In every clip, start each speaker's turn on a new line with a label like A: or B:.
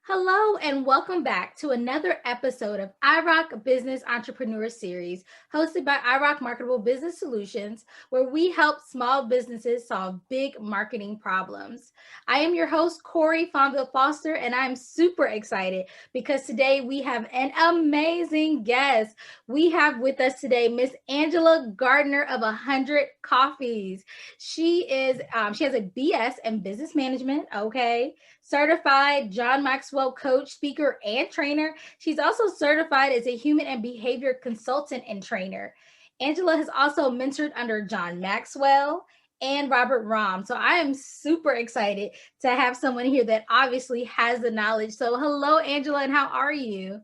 A: Hello and welcome back to another episode of IROC Business Entrepreneur Series, hosted by IROC Marketable Business Solutions, where we help small businesses solve big marketing problems. I am your host, Corey Fonville Foster, and I'm super excited because today we have an amazing guest. We have with us today Miss Angela Gardner of 100 Coffees. She has a BS in business management, certified John Maxwell Coach, speaker, and trainer. She's also certified as a human and behavior consultant and trainer. Angela has also mentored under John Maxwell and Robert Rohm. So I am super excited to have someone here that obviously has the knowledge. So hello, Angela, and how are you?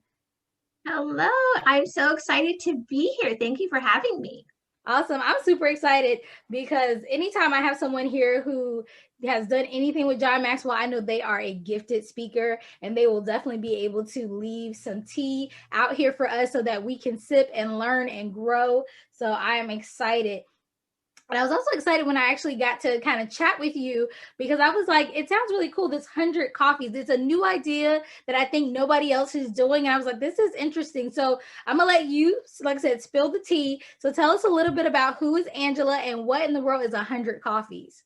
B: Hello, I'm so excited to be here. Thank you for having me.
A: Awesome. I'm super excited because anytime I have someone here who has done anything with John Maxwell, I know they are a gifted speaker and they will definitely be able to leave some tea out here for us so that we can sip and learn and grow. So I am excited. And I was also excited when I actually got to kind of chat with you because I was like, it sounds really cool, this 100 coffees. It's a new idea that I think nobody else is doing. And I was like, this is interesting. So I'm going to let you, like I said, spill the tea. So tell us a little bit about who is Angela and what in the world is 100 coffees?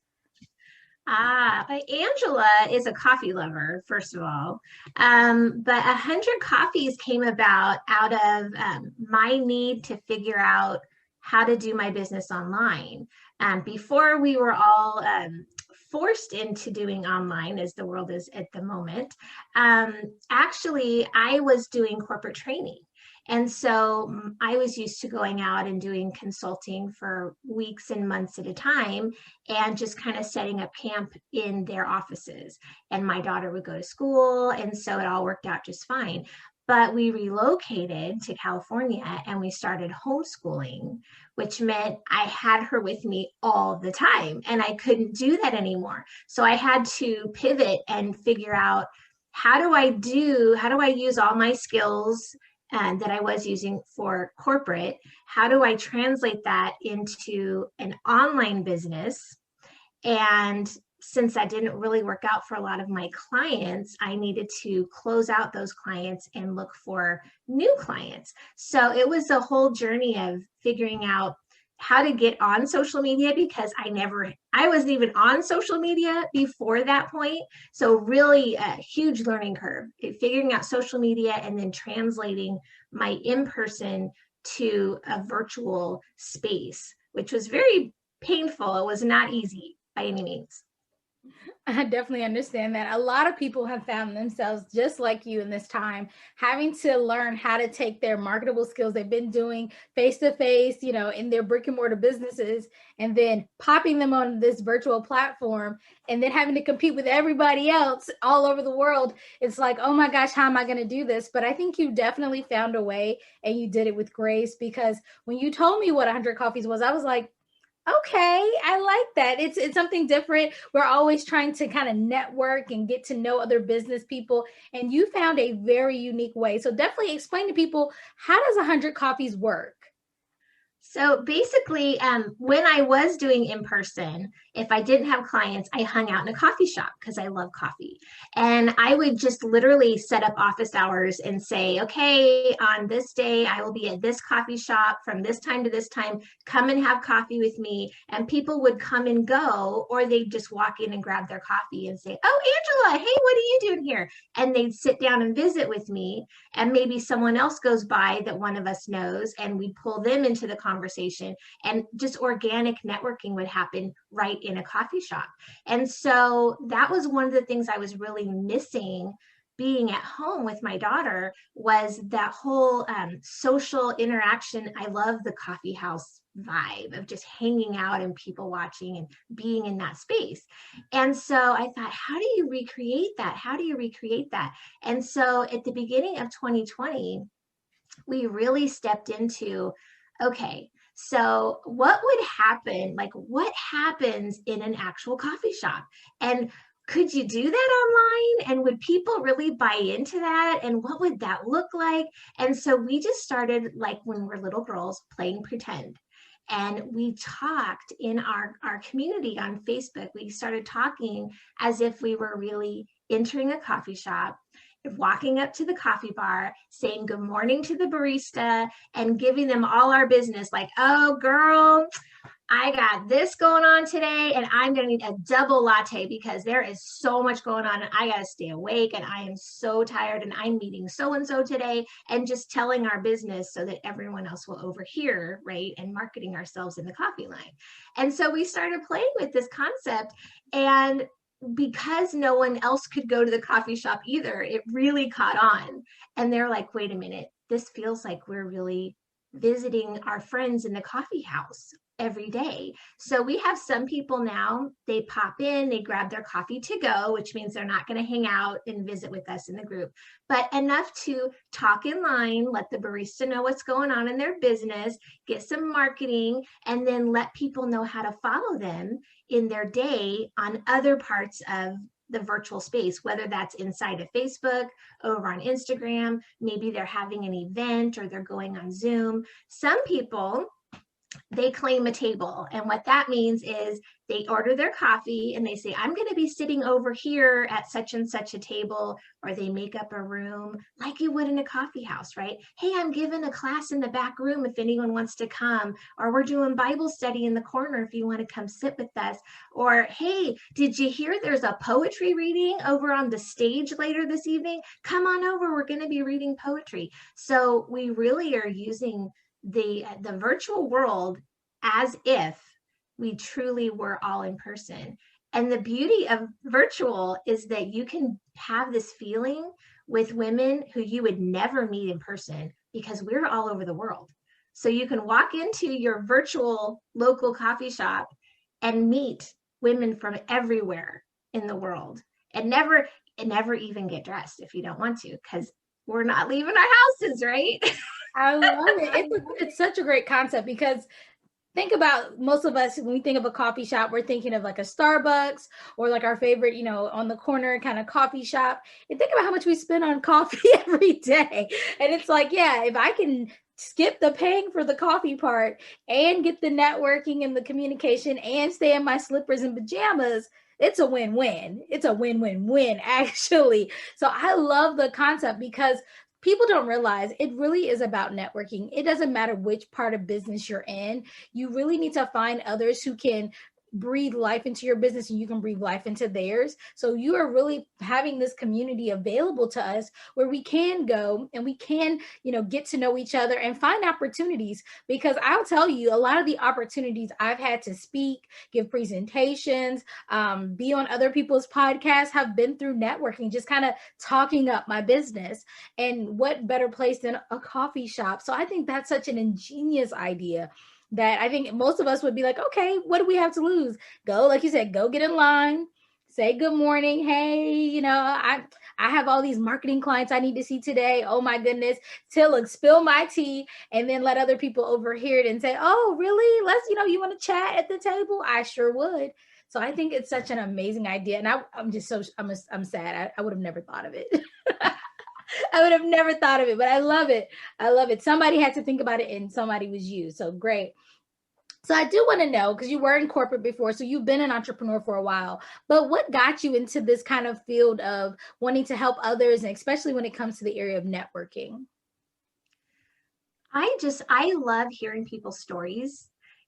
B: Angela is a coffee lover, first of all. But 100 Coffees came about out of my need to figure out how to do my business online. Before we were all forced into doing online, as the world is at the moment, actually, I was doing corporate training. And so I was used to going out and doing consulting for weeks and months at a time and just kind of setting up camp in their offices. And my daughter would go to school. And so it all worked out just fine. But we relocated to California and we started homeschooling, which meant I had her with me all the time and I couldn't do that anymore. So I had to pivot and figure out how do I use all my skills that I was using for corporate? How do I translate that into an online business? And since that didn't really work out for a lot of my clients, I needed to close out those clients and look for new clients. So it was a whole journey of figuring out how to get on social media because I wasn't even on social media before that point. So really a huge learning curve, figuring out social media and then translating my in-person to a virtual space, which was very painful. It was not easy by any means.
A: I definitely understand that. A lot of people have found themselves just like you in this time, having to learn how to take their marketable skills they've been doing face to face, in their brick and mortar businesses, and then popping them on this virtual platform and then having to compete with everybody else all over the world. It's like, oh my gosh, how am I going to do this? But I think you definitely found a way and you did it with grace, because when you told me what 100 Coffees was, I was like, okay, I like that. It's something different. We're always trying to kind of network and get to know other business people, and you found a very unique way. So definitely explain to people, how does 100 Coffees work?
B: So basically, when I was doing in person, if I didn't have clients, I hung out in a coffee shop because I love coffee. And I would just literally set up office hours and say, okay, on this day, I will be at this coffee shop from this time to this time. Come and have coffee with me. And people would come and go, or they'd just walk in and grab their coffee and say, oh, Angela, hey, what are you doing here? And they'd sit down and visit with me. And maybe someone else goes by that one of us knows, and we pull them into the conversation, and just organic networking would happen right in a coffee shop. And so that was one of the things I was really missing being at home with my daughter was that whole social interaction. I love the coffee house vibe of just hanging out and people watching and being in that space. And so I thought, how do you recreate that? How do you recreate that? And so at the beginning of 2020, we really stepped into, okay, so what would happen? Like, what happens in an actual coffee shop? And could you do that online? And would people really buy into that? And what would that look like? And so we just started, like when we're little girls, playing pretend. And we talked in our community on Facebook. We started talking as if we were really entering a coffee shop, walking up to the coffee bar, saying good morning to the barista, and giving them all our business, like, oh, girl, I got this going on today, and I'm going to need a double latte because there is so much going on, and I got to stay awake, and I am so tired, and I'm meeting so-and-so today, and just telling our business so that everyone else will overhear, right, and marketing ourselves in the coffee line. And so we started playing with this concept, and because no one else could go to the coffee shop either, it really caught on. And they're like, wait a minute, this feels like we're really visiting our friends in the coffee house every day. So we have some people now, they pop in, they grab their coffee to go, which means they're not going to hang out and visit with us in the group, but enough to talk in line, let the barista know what's going on in their business, get some marketing, and then let people know how to follow them in their day on other parts of the virtual space, whether that's inside of Facebook, over on Instagram, maybe they're having an event or they're going on Zoom. Some people, they claim a table. And what that means is they order their coffee and they say, I'm going to be sitting over here at such and such a table, or they make up a room like you would in a coffee house, right? Hey, I'm giving a class in the back room if anyone wants to come, or we're doing Bible study in the corner if you want to come sit with us, or hey, did you hear there's a poetry reading over on the stage later this evening? Come on over, we're going to be reading poetry. So we really are using the virtual world as if we truly were all in person. And the beauty of virtual is that you can have this feeling with women who you would never meet in person because we're all over the world. So you can walk into your virtual local coffee shop and meet women from everywhere in the world and never even get dressed if you don't want to, because we're not leaving our houses, right?
A: I love it. It's such a great concept, because think about, most of us, when we think of a coffee shop, we're thinking of like a Starbucks or like our favorite, on the corner kind of coffee shop. And think about how much we spend on coffee every day. And it's like, yeah, if I can skip the paying for the coffee part and get the networking and the communication and stay in my slippers and pajamas, it's a win-win. It's a win-win-win, actually. So I love the concept, because people don't realize it really is about networking. It doesn't matter which part of business you're in. You really need to find others who can breathe life into your business and you can breathe life into theirs. So you are really having this community available to us where we can go and we can, get to know each other and find opportunities. Because I'll tell you, a lot of the opportunities I've had to speak, give presentations, be on other people's podcasts have been through networking, just kind of talking up my business. And what better place than a coffee shop? So I think that's such an ingenious idea that I think most of us would be like, okay, what do we have to lose? Go, like you said, go get in line, say good morning. Hey, I have all these marketing clients I need to see today. Oh my goodness, till spill my tea, and then let other people overhear it and say, oh, really? Let's, you want to chat at the table? I sure would. So I think it's such an amazing idea. And I'm just I'm sad. I would have never thought of it. I would have never thought of it, but I love it. I love it. Somebody had to think about it, and somebody was you. So great. So I do want to know, because you were in corporate before, so you've been an entrepreneur for a while, but what got you into this kind of field of wanting to help others, and especially when it comes to the area of networking?
B: I love hearing people's stories.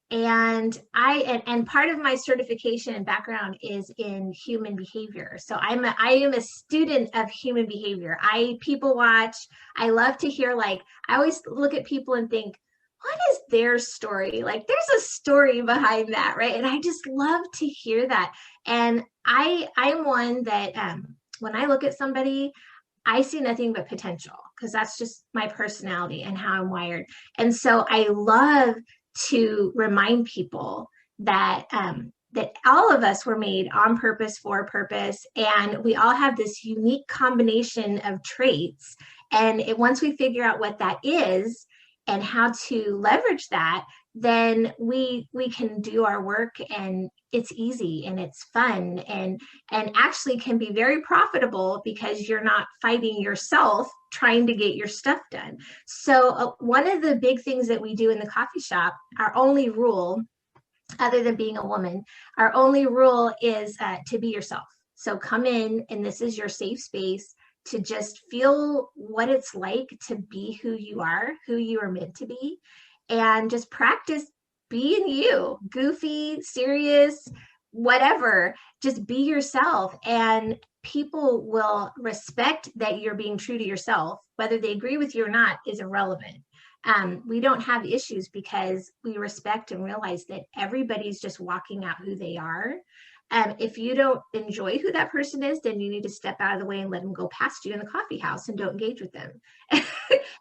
B: And part of my certification and background is in human behavior. So I am a student of human behavior. I people watch. I love to hear, I always look at people and think, what is their story? Like, there's a story behind that, right? And I just love to hear that. And I'm one that when I look at somebody, I see nothing but potential because that's just my personality and how I'm wired. And so I love to remind people that that all of us were made on purpose for a purpose, and we all have this unique combination of traits. And once we figure out what that is and how to leverage that, then we can do our work, and it's easy and it's fun and actually can be very profitable because you're not fighting yourself trying to get your stuff done. So one of the big things that we do in the coffee shop, our only rule, other than being a woman, our only rule is to be yourself. So come in, and this is your safe space to just feel what it's like to be who you are meant to be, and just practice being you, goofy, serious, whatever. Just be yourself, and people will respect that you're being true to yourself. Whether they agree with you or not is irrelevant. We don't have issues because we respect and realize that everybody's just walking out who they are. If you don't enjoy who that person is, then you need to step out of the way and let them go past you in the coffee house and don't engage with them.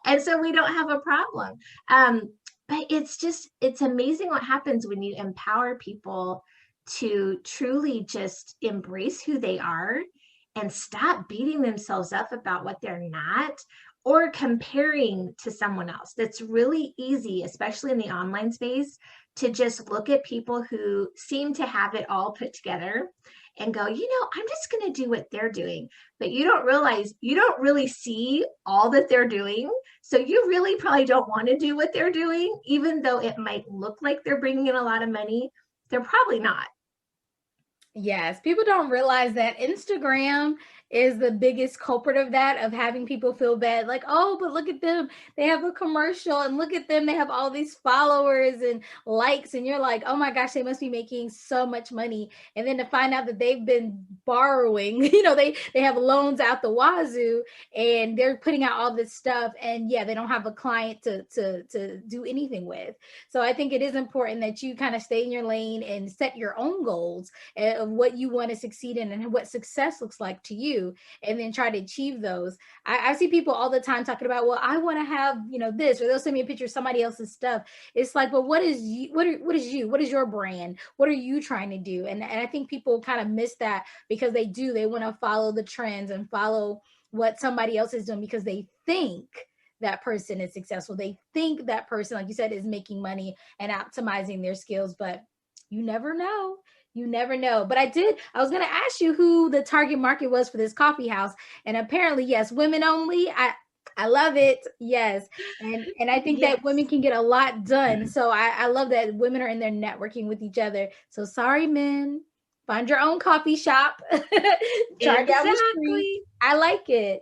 B: And so we don't have a problem. But it's amazing what happens when you empower people to truly just embrace who they are and stop beating themselves up about what they're not or comparing to someone else. That's really easy, especially in the online space, to just look at people who seem to have it all put together and go, I'm just going to do what they're doing. But you don't realize, you don't really see all that they're doing. So you really probably don't want to do what they're doing, even though it might look like they're bringing in a lot of money. They're probably not.
A: Yes, people don't realize that Instagram is the biggest culprit of that, of having people feel bad. Like, oh, but look at them. They have a commercial, and look at them. They have all these followers and likes. And you're like, oh my gosh, they must be making so much money. And then to find out that they've been borrowing, they have loans out the wazoo, and they're putting out all this stuff. And yeah, they don't have a client to do anything with. So I think it is important that you kind of stay in your lane and set your own goals of what you want to succeed in and what success looks like to you, and then try to achieve those. I see people all the time talking about, well, I want to have, this, or they'll send me a picture of somebody else's stuff. It's like, but what is you? What is your brand? What are you trying to do? And I think people kind of miss that because they want to follow the trends and follow what somebody else is doing because they think that person is successful. They think that person, like you said, is making money and optimizing their skills, but you never know. You never know. But I was going to ask you who the target market was for this coffee house. And apparently, yes, women only. I love it. Yes. And I think that women can get a lot done. So I love that women are in there networking with each other. So sorry, men, find your own coffee shop. Charge down the street. I like it.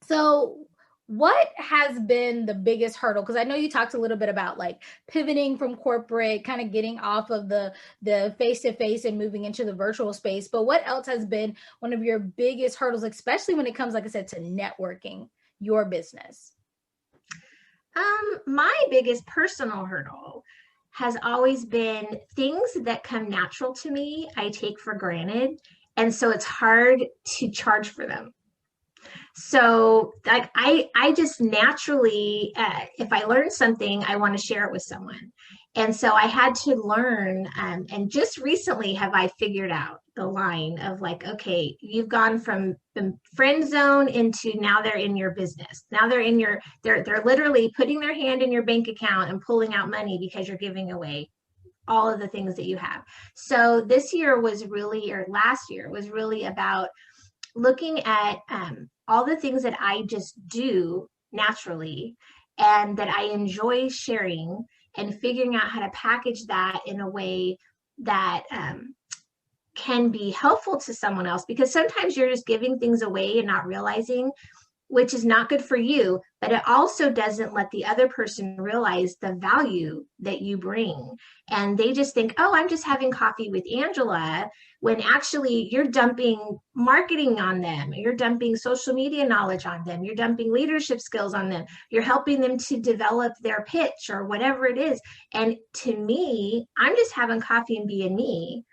A: So what has been the biggest hurdle? Because I know you talked a little bit about like pivoting from corporate, kind of getting off of the face-to-face and moving into the virtual space. But what else has been one of your biggest hurdles, especially when it comes, like I said, to networking your business?
B: My biggest personal hurdle has always been things that come natural to me, I take for granted. And so it's hard to charge for them. So like I just naturally, if I learn something, I want to share it with someone. And so I had to learn, and just recently have I figured out the line of like, okay, you've gone from the friend zone into now they're in your business. Now they're literally putting their hand in your bank account and pulling out money because you're giving away all of the things that you have. So this year was really, or last year was really about looking at all the things that I just do naturally and that I enjoy sharing, and figuring out how to package that in a way that can be helpful to someone else. Because sometimes you're just giving things away and not realizing, which is not good for you, but it also doesn't let the other person realize the value that you bring. And they just think, oh, I'm just having coffee with Angela, when actually you're dumping marketing on them, you're dumping social media knowledge on them, you're dumping leadership skills on them, you're helping them to develop their pitch or whatever it is. And to me, I'm just having coffee and being me.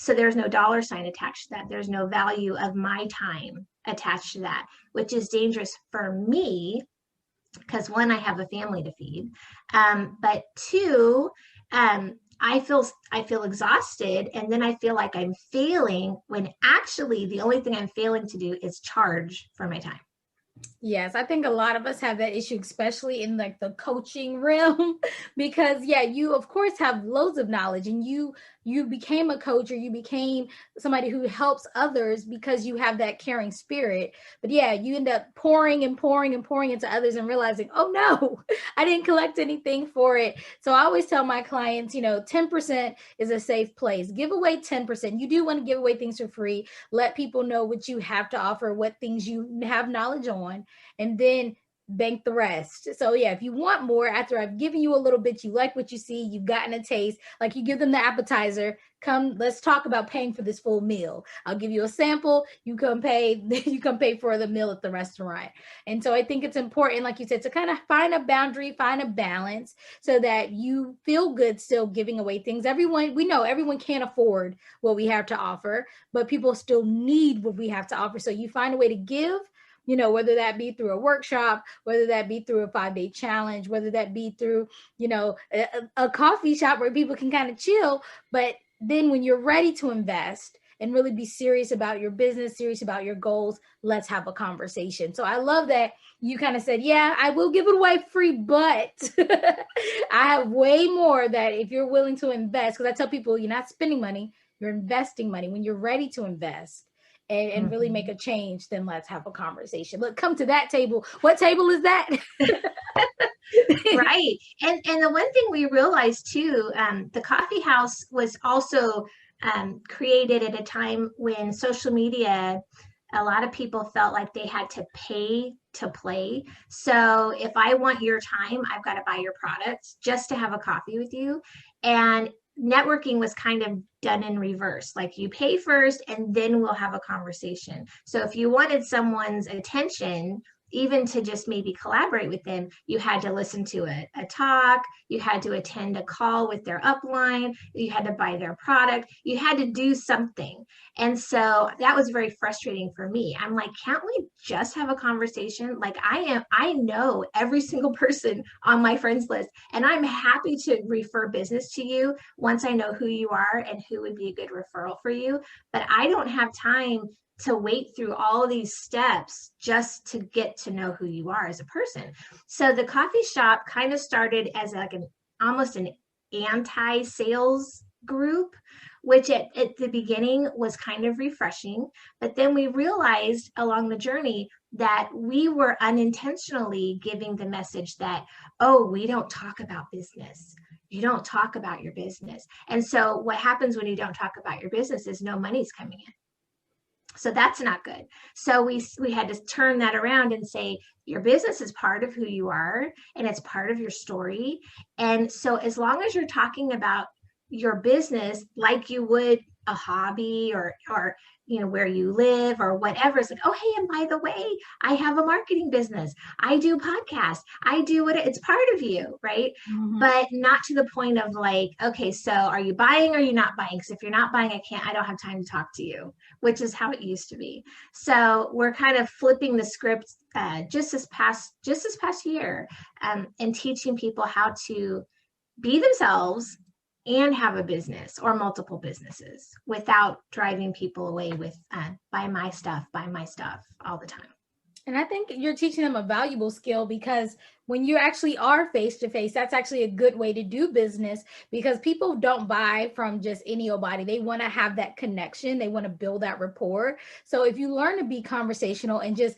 B: So there's no dollar sign attached to that. There's no value of my time attached to that, which is dangerous for me because one, I have a family to feed, but two, I feel exhausted, and then I feel like I'm failing when actually the only thing I'm failing to do is charge for my time.
A: Yes, I think a lot of us have that issue, especially in like the coaching realm, because you of course have loads of knowledge, and you became a coach, or you became somebody who helps others because you have that caring spirit. But you end up pouring and pouring and pouring into others and realizing, oh no, I didn't collect anything for it. So I always tell my clients, 10% is a safe place. Give away 10%. You do want to give away things for free. Let people know what you have to offer, what things you have knowledge on, and then bank the rest. So if you want more, after I've given you a little bit, you like what you see, you've gotten a taste, like you give them the appetizer, come, let's talk about paying for this full meal. I'll give you a sample, you come pay for the meal at the restaurant. And so I think it's important, like you said, to kind of find a boundary, find a balance so that you feel good still giving away things. We know everyone can't afford what we have to offer, but people still need what we have to offer. So you find a way to give, whether that be through a workshop, whether that be through a 5-day challenge, whether that be through, a coffee shop where people can kind of chill. But then when you're ready to invest and really be serious about your business, serious about your goals, let's have a conversation. So I love that you kind of said, I will give it away free, but I have way more that if you're willing to invest, because I tell people you're not spending money, you're investing money. When you're ready to invest and really make a change, then let's have a conversation. Look, come to that table. What table is that?
B: Right. And the one thing we realized too, the coffee house was also created at a time when social media, a lot of people felt like they had to pay to play. So if I want your time, I've got to buy your products just to have a coffee with you. And networking was kind of done in reverse. Like you pay first and then we'll have a conversation. So if you wanted someone's attention, even to just maybe collaborate with them, you had to listen to a talk, you had to attend a call with their upline, you had to buy their product, you had to do something. And so that was very frustrating for me. I'm like, can't we just have a conversation? Like I know every single person on my friends list, and I'm happy to refer business to you once I know who you are and who would be a good referral for you. But I don't have time to wait through all these steps just to get to know who you are as a person. So the coffee shop kind of started as like almost an anti-sales group, which at the beginning was kind of refreshing. But then we realized along the journey that we were unintentionally giving the message that, oh, we don't talk about business. You don't talk about your business. And so what happens when you don't talk about your business is no money's coming in. So that's not good. So we had to turn that around and say, your business is part of who you are and it's part of your story. And so as long as you're talking about your business like you would a hobby or where you live or whatever, it's like, oh, hey, and by the way, I have a marketing business. I do podcasts. I do it's part of you, right? Mm-hmm. But not to the point of like, okay, so are you buying or are you not buying? Because if you're not buying, I don't have time to talk to you, which is how it used to be. So we're kind of flipping the script just this past year and teaching people how to be themselves and have a business or multiple businesses without driving people away with buy my stuff all the time.
A: And I think you're teaching them a valuable skill, because when you actually are face-to-face, that's actually a good way to do business, because people don't buy from just any old body. They want to have that connection. They want to build that rapport. So if you learn to be conversational and just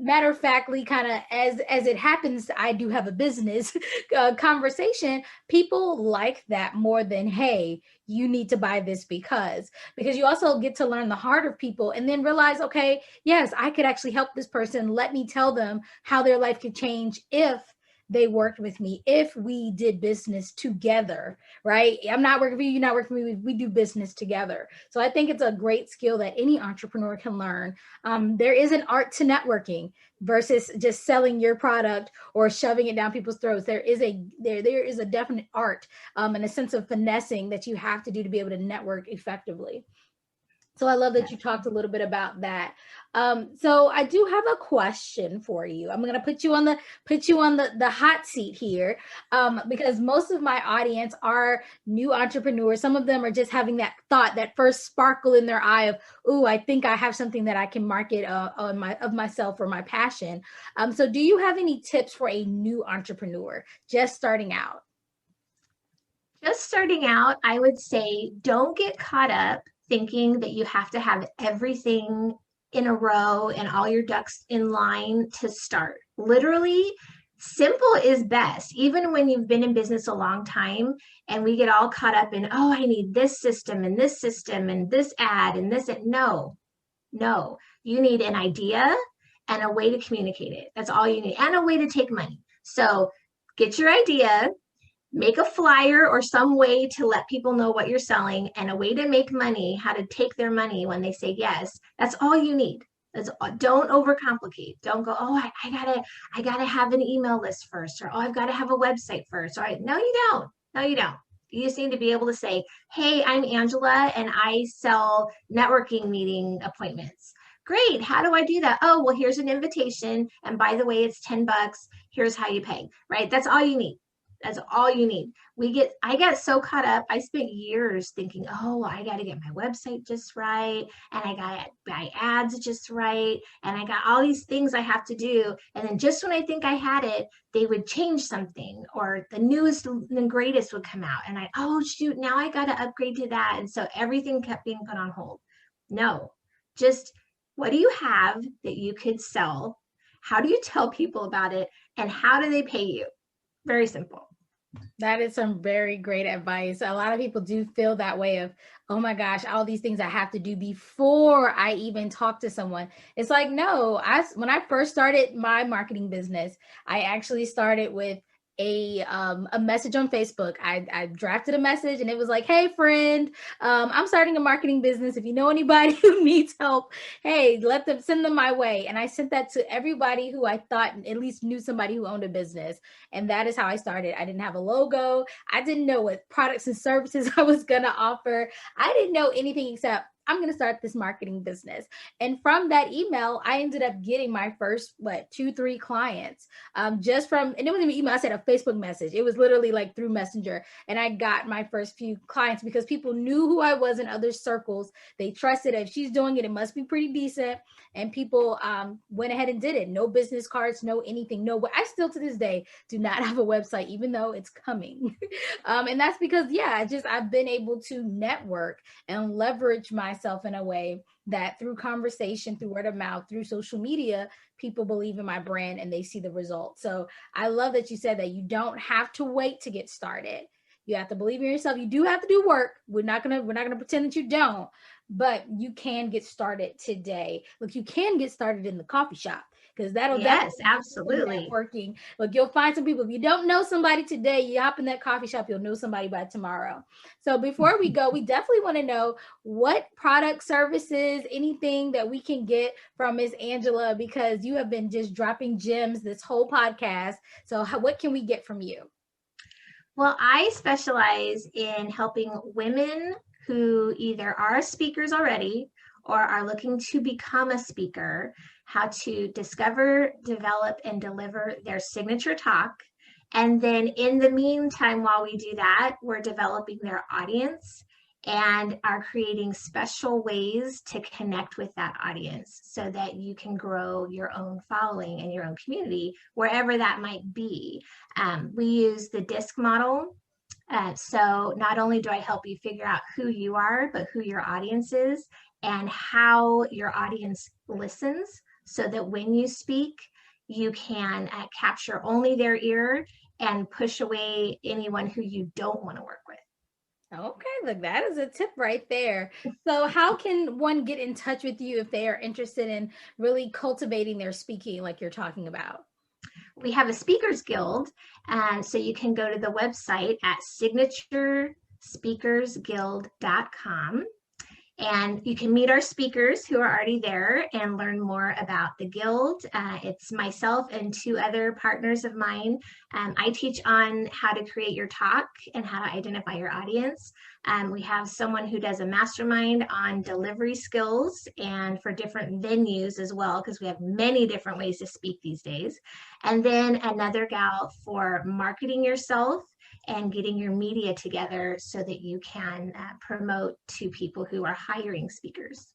A: matter of factly, kind of as it happens, I do have a business conversation, people like that more than, hey, you need to buy this because you also get to learn the heart of people and then realize, okay, yes, I could actually help this person. Let me tell them how their life could change if they worked with me if we did business together, right? I'm not working for you, you're not working for me. We do business together. So I think it's a great skill that any entrepreneur can learn. There is an art to networking versus just selling your product or shoving it down people's throats. There is a definite art and a sense of finessing that you have to do to be able to network effectively. So I love that you talked a little bit about that. So I do have a question for you. I'm going to put you on the hot seat here, because most of my audience are new entrepreneurs. Some of them are just having that thought, that first sparkle in their eye of, "Ooh, I think I have something that I can market of myself or my passion." So do you have any tips for a new entrepreneur just starting out?
B: Just starting out, I would say don't get caught up thinking that you have to have everything in a row and all your ducks in line to start. Literally, simple is best. Even when you've been in business a long time and we get all caught up in, oh, I need this system and this system and this ad and this. No, no, you need an idea and a way to communicate it. That's all you need, and a way to take money. So get your idea, make a flyer or some way to let people know what you're selling, and a way to make money, how to take their money when they say yes. That's all you need. Don't overcomplicate. Don't go, oh, I gotta have an email list first, or oh, I've got to have a website first. All right. No, you don't. No, you don't. You just need to be able to say, hey, I'm Angela and I sell networking meeting appointments. Great. How do I do that? Oh, well, here's an invitation. And by the way, it's $10. Here's how you pay, right? That's all you need. That's all you need. I get so caught up. I spent years thinking, oh, I got to get my website just right. And I got to buy ads just right. And I got all these things I have to do. And then just when I think I had it, they would change something, or the newest and greatest would come out. And oh, shoot, now I got to upgrade to that. And so everything kept being put on hold. No, just what do you have that you could sell? How do you tell people about it? And how do they pay you? Very simple.
A: That is some very great advice. A lot of people do feel that way of, oh my gosh, all these things I have to do before I even talk to someone. It's like, no, when I first started my marketing business, I actually started with a message on Facebook. I drafted a message and it was like, hey friend, I'm starting a marketing business. If you know anybody who needs help, hey, send them my way. And I sent that to everybody who I thought at least knew somebody who owned a business. And that is how I started. I didn't have a logo. I didn't know what products and services I was going to offer. I didn't know anything except I'm going to start this marketing business. And from that email, I ended up getting my first, 2-3 clients just from, and it wasn't even email, I said a Facebook message. It was literally like through Messenger. And I got my first few clients because people knew who I was in other circles. They trusted if she's doing it, it must be pretty decent. And people went ahead and did it. No business cards, no anything. No, I still to this day do not have a website, even though it's coming. And that's because, I've been able to network and leverage myself in a way that through conversation, through word of mouth, through social media, people believe in my brand and they see the results. So I love that you said that you don't have to wait to get started. You have to believe in yourself. You do have to do work. We're not gonna pretend that you don't, but you can get started today. Look, you can get started in the coffee shop, because that'll
B: absolutely
A: networking. Look, you'll find some people. If you don't know somebody today, you hop in that coffee shop, you'll know somebody by tomorrow. So before we go, we definitely want to know what product, services, anything that we can get from Ms. Angela, because you have been just dropping gems this whole podcast. So what can we get from you?
B: Well, I specialize in helping women who either are speakers already or are looking to become a speaker, how to discover, develop, and deliver their signature talk. And then in the meantime, while we do that, we're developing their audience and are creating special ways to connect with that audience so that you can grow your own following and your own community, wherever that might be. We use the DISC model. So not only do I help you figure out who you are, but who your audience is and how your audience listens, so that when you speak, you can capture only their ear and push away anyone who you don't want to work with.
A: Okay, look, that is a tip right there. So how can one get in touch with you if they are interested in really cultivating their speaking like you're talking about?
B: We have a speakers guild, and so you can go to the website at signaturespeakersguild.com. And you can meet our speakers who are already there and learn more about the guild. It's myself and 2 other partners of mine. I teach on how to create your talk and how to identify your audience. We have someone who does a mastermind on delivery skills and for different venues as well, because we have many different ways to speak these days. And then another gal for marketing yourself and getting your media together so that you can promote to people who are hiring speakers.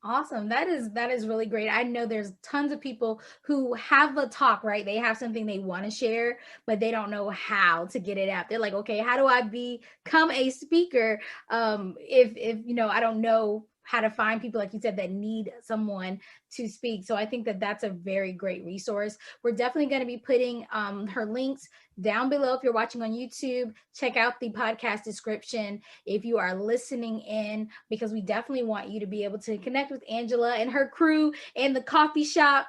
A: Awesome. That is really great. I know there's tons of people who have a talk, right? They have something they want to share, but they don't know how to get it out. They're like, okay, how do I become a speaker? If I don't know how to find people, like you said, that need someone to speak. So I think that that's a very great resource. We're definitely going to be putting her links down below. If you're watching on YouTube, check out the podcast description if you are listening in, because we definitely want you to be able to connect with Angela and her crew and the coffee shop.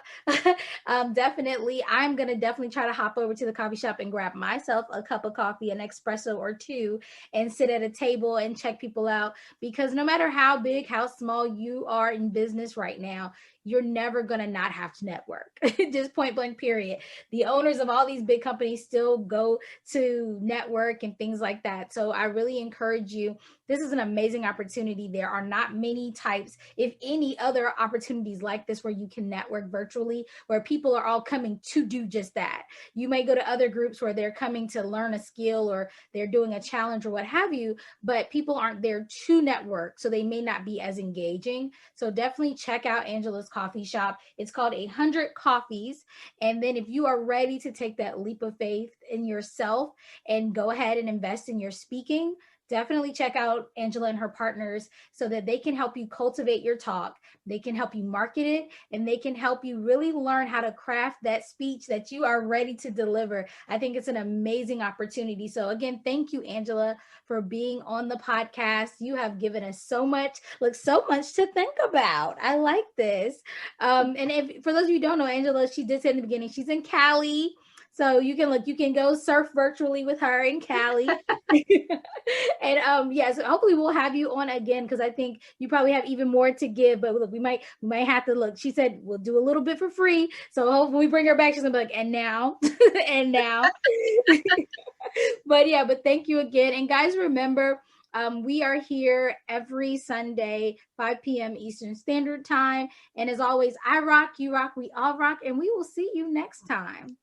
A: Definitely, I'm going to definitely try to hop over to the coffee shop and grab myself a cup of coffee, an espresso or 2, and sit at a table and check people out, because no matter how big, how small you are in business right now, you're never going to not have to network. Just point blank, period. The owners of all these big companies still go to network and things like that. So I really encourage you. This is an amazing opportunity. There are not many types, if any, other opportunities like this where you can network virtually, where people are all coming to do just that. You may go to other groups where they're coming to learn a skill or they're doing a challenge or what have you, but people aren't there to network, so they may not be as engaging. So definitely check out Angela's coffee shop. It's called 100 Coffees. And then if you are ready to take that leap of faith in yourself and go ahead and invest in your speaking, definitely check out Angela and her partners so that they can help you cultivate your talk. They can help you market it, and they can help you really learn how to craft that speech that you are ready to deliver. I think it's an amazing opportunity. So again, thank you, Angela, for being on the podcast. You have given us so much to think about. I like this. And if for those of you who don't know, Angela, she did say in the beginning, she's in Cali. So you can go surf virtually with her in Cali. And yes, hopefully we'll have you on again, because I think you probably have even more to give. But look, we might have to look. She said we'll do a little bit for free. So hopefully we bring her back. She's gonna be like, and now, and now. But thank you again. And guys, remember, we are here every Sunday, 5 p.m. Eastern Standard Time. And as always, I rock, you rock, we all rock, and we will see you next time.